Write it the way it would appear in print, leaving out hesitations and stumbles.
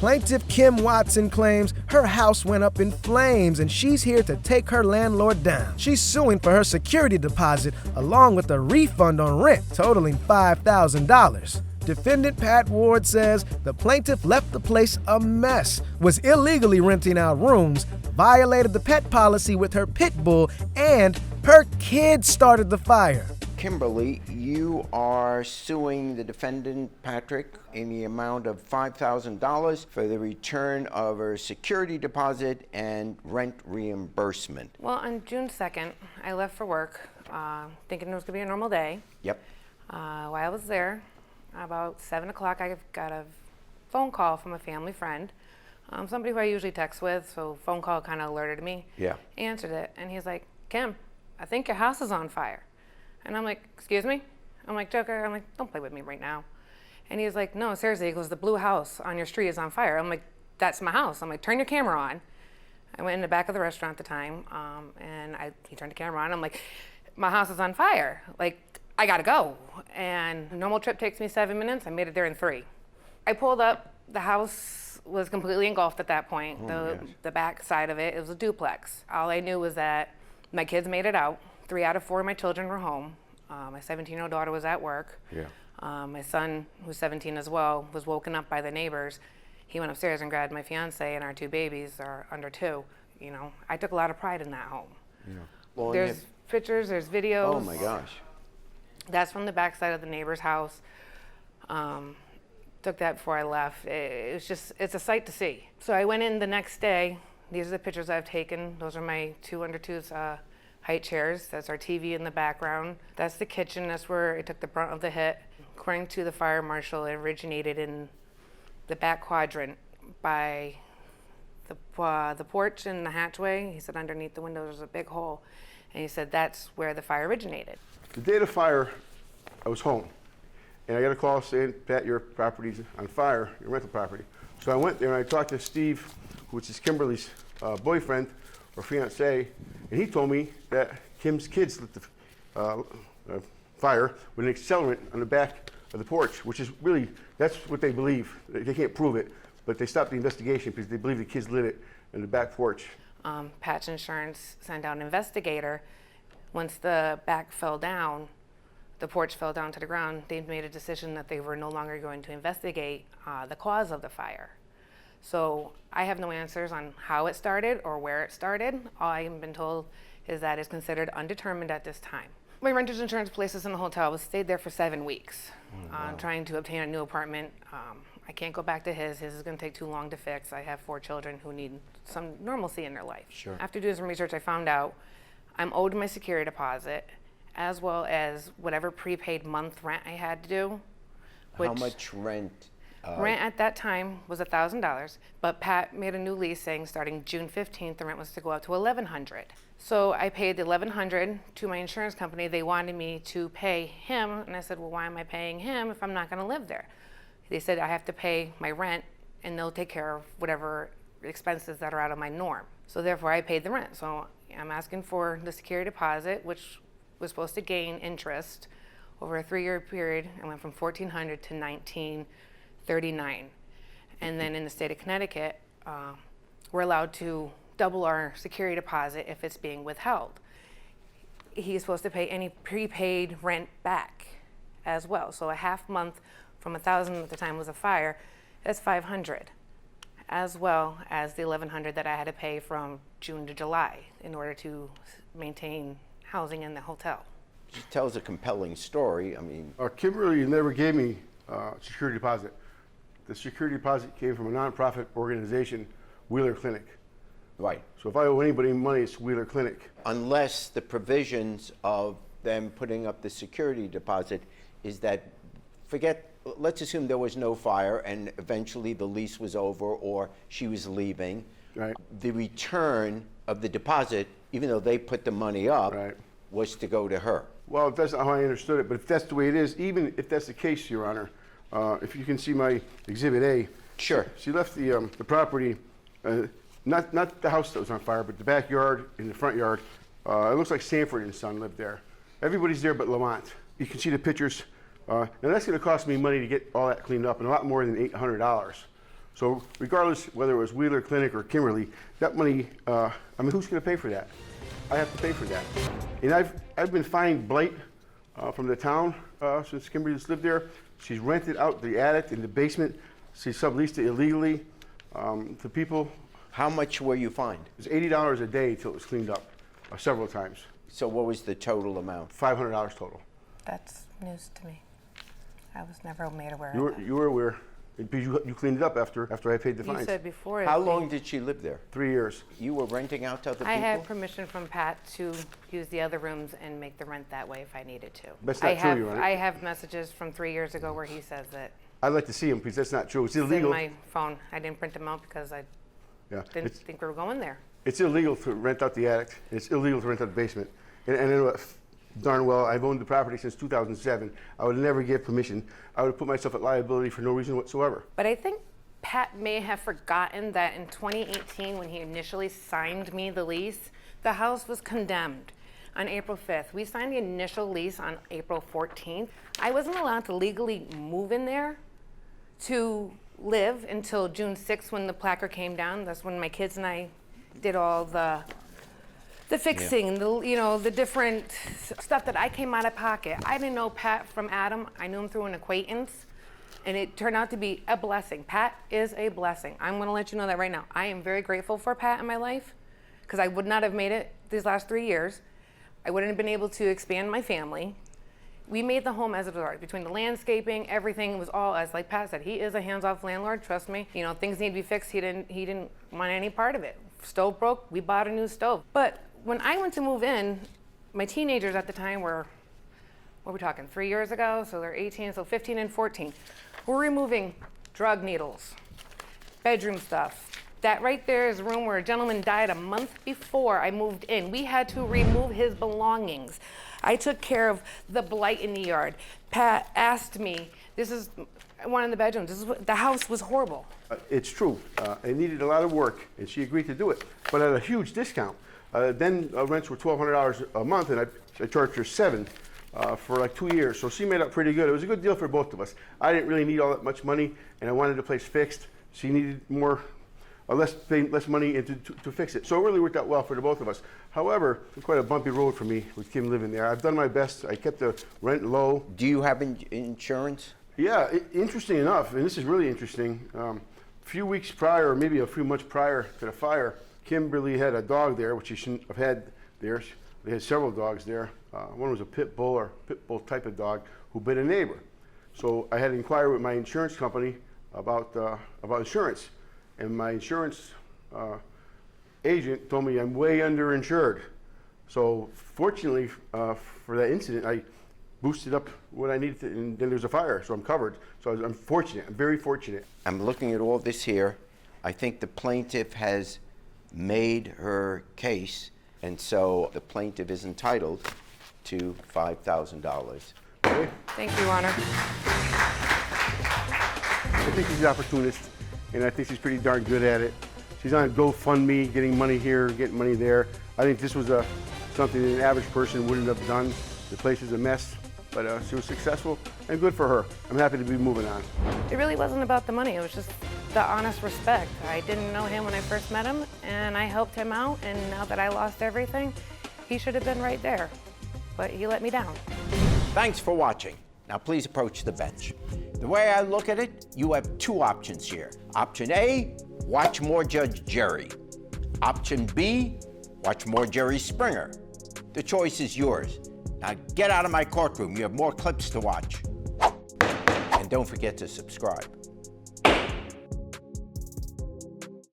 Plaintiff Kim Watson claims her house went up in flames and she's here to take her landlord down. She's suing for her security deposit along with a refund on rent totaling $5,000. Defendant Pat Ward says the plaintiff left the place a mess, was illegally renting out rooms, violated the pet policy with her pit bull, and her kid started the fire. Kimberly, you are suing the defendant, Patrick, in the amount of $5,000 for the return of her security deposit and rent reimbursement. Well, on June 2nd, I left for work, thinking it was going to be a normal day. Yep. While I was there, about 7 o'clock, I got a phone call from a family friend, somebody who I usually text with, so phone call kind of alerted me. Yeah. Answered it, and he's like, Kim, I think your house is on fire. And I'm like, excuse me? I'm like, Joker, I'm like, don't play with me right now. And he's like, no, seriously, he goes, the blue house on your street is on fire. I'm like, that's my house. I'm like, turn your camera on. I went in the back of the restaurant at the time, and he turned the camera on. I'm like, my house is on fire. Like, I gotta go. And a normal trip takes me 7 minutes. I made it there in 3. I pulled up, the house was completely engulfed at that point. The back side of it was a duplex. All I knew was that my kids made it out. 3 out of 4 of my children were home. My 17-year-old daughter was at work. Yeah. My son, who's 17 as well, was woken up by the neighbors. He went upstairs and grabbed my fiance, and our 2 babies are under 2. You know, I took a lot of pride in that home. Yeah. Well, there's pictures, there's videos. Oh my gosh. That's from the backside of the neighbor's house. Took that before I left. It's a sight to see. So I went in the next day. These are the pictures I've taken. Those are my 2 under 2s height chairs. That's our TV in the background. That's the kitchen. That's where it took the brunt of the hit. According to the fire marshal, it originated in the back quadrant by the porch and the hatchway. He said underneath the window there's a big hole. And he said that's where the fire originated. The day of the fire, I was home. And I got a call saying, Pat, your property's on fire, your rental property. So I went there and I talked to Steve, which is Kimberly's boyfriend or fiance, and he told me that Kim's kids lit the fire with an accelerant on the back of the porch, which is really, that's what they believe. They can't prove it, but they stopped the investigation because they believe the kids lit it in the back porch. Patch Insurance sent out an investigator. Once the back fell down, the porch fell down to the ground, they made a decision that they were no longer going to investigate the cause of the fire. So I have no answers on how it started or where it started. All I've been told is that it's considered undetermined at this time. My renter's insurance places in the hotel was stayed there for 7 weeks, trying to obtain a new apartment. I can't go back to his. His is going to take too long to fix. I have 4 children who need some normalcy in their life. Sure. After doing some research, I found out I'm owed my security deposit as well as whatever prepaid month rent I had to do. How much rent? Rent at that time was $1,000, but Pat made a new lease saying starting June 15th, the rent was to go up to $1,100. So I paid the $1,100 to my insurance company. They wanted me to pay him, and I said, well, why am I paying him if I'm not gonna live there? They said I have to pay my rent, and they'll take care of whatever expenses that are out of my norm. So therefore, I paid the rent. So I'm asking for the security deposit, which was supposed to gain interest over a 3-year period. I went from $1,400 to $1,939. And then in the state of Connecticut, we're allowed to double our security deposit if it's being withheld. He's supposed to pay any prepaid rent back as well. So a half month from $1,000 at the time was a fire, that's $500, as well as the $1,100 that I had to pay from June to July in order to maintain housing in the hotel. She tells a compelling story. I mean, Kimberly never gave me security deposit. The security deposit came from a nonprofit organization, Wheeler Clinic. right. So if I owe anybody money, it's Wheeler Clinic. Unless the provisions of them putting up the security deposit is that, let's assume there was no fire and eventually the lease was over or she was leaving. Right. The return of the deposit, even though they put the money up, Right. was to go to her. Well, that's not how I understood it, but if that's the way it is, even if that's the case, Your Honor, if you can see my Exhibit A. Sure. She left the property, not the house that was on fire, but the backyard and the front yard. It looks like Sanford and Son lived there. Everybody's there but Lamont. You can see the pictures. Now that's going to cost me money to get all that cleaned up, and a lot more than $800. So regardless whether it was Wheeler Clinic or Kimberly, that money, I mean, who's gonna pay for that? I have to pay for that. And I've been fined blight from the town since Kimberly's lived there. She's rented out the attic and the basement. She subleased it illegally to people. How much were you fined? It was $80 a day till it was cleaned up several times. So what was the total amount? $500 total. That's news to me. I was never made aware of that. You were aware, because you cleaned it up after I paid the fines. You said before. How long did she live there? 3 years. You were renting out to other people? I had permission from Pat to use the other rooms and make the rent that way if I needed to. That's not true, Your Honor. I have messages from 3 years ago where he says that. I'd like to see them because that's not true. It's It's in illegal. my phone. I didn't print them out because I Yeah, didn't think we were going there. it's illegal to rent out the attic. It's illegal to rent out the basement. And I know darn well, I've owned the property since 2007. I would never give permission. I would put myself at liability for no reason whatsoever. But I think Pat may have forgotten that in 2018, when he initially signed me the lease, the house was condemned on April 5th. We signed the initial lease on April 14th. I wasn't allowed to legally move in there to live until June 6th when the placard came down. That's when my kids and I did all the fixing, the different stuff that I came out of pocket. I didn't know Pat from Adam. I knew him through an acquaintance, and it turned out to be a blessing. Pat is a blessing. I'm gonna let you know that right now. I am very grateful for Pat in my life, because I would not have made it these last 3 years. I wouldn't have been able to expand my family. We made the home as it was. Between the landscaping, everything was all, as like Pat said, he is a hands-off landlord, trust me. Things need to be fixed, he didn't want any part of it. Stove broke, we bought a new stove. But when I went to move in, my teenagers at the time were, what are we talking, 3 years ago? So they're 18, so 15 and 14. We're removing drug needles, bedroom stuff. That right there is a room where a gentleman died a month before I moved in. We had to remove his belongings. I took care of the blight in the yard. Pat asked me, this is one in the bedrooms, the house was horrible. It's true. It needed a lot of work, and she agreed to do it, but at a huge discount. Then rents were $1,200 a month, and I charged her $7 for like 2 years. So she made up pretty good. It was a good deal for both of us. I didn't really need all that much money, and I wanted the place fixed. She needed less money to fix it. So it really worked out well for the both of us. However, it's quite a bumpy road for me with Kim living there. I've done my best. I kept the rent low. Do you have insurance? Yeah, interesting enough, and this is really interesting. A few weeks prior, or maybe a few months prior to the fire, Kimberly had a dog there, which she shouldn't have had there. They had several dogs there. One was a pit bull type of dog who bit a neighbor. So I had to inquire with my insurance company about insurance, and my insurance agent told me I'm way underinsured. So fortunately for that incident, I boosted up what I needed to, and then there's a fire, so I'm covered. So I'm fortunate. I'm very fortunate. I'm looking at all this here. I think the plaintiff has made her case, and so the plaintiff is entitled to $5,000. Okay? Thank you, Your Honor. I think she's an opportunist, and I think she's pretty darn good at it. She's on GoFundMe, getting money here, getting money there. I think this was something that an average person wouldn't have done. The place is a mess, but she was successful, and good for her. I'm happy to be moving on. It really wasn't about the money. It was just the honest respect. I didn't know him when I first met him, and I helped him out, and now that I lost everything, he should have been right there, but he let me down. Thanks for watching. Now please approach the bench. The way I look at it, you have two options here. Option A, watch more Judge Jerry. Option B, watch more Jerry Springer. The choice is yours. Now get out of my courtroom. You have more clips to watch. And don't forget to subscribe.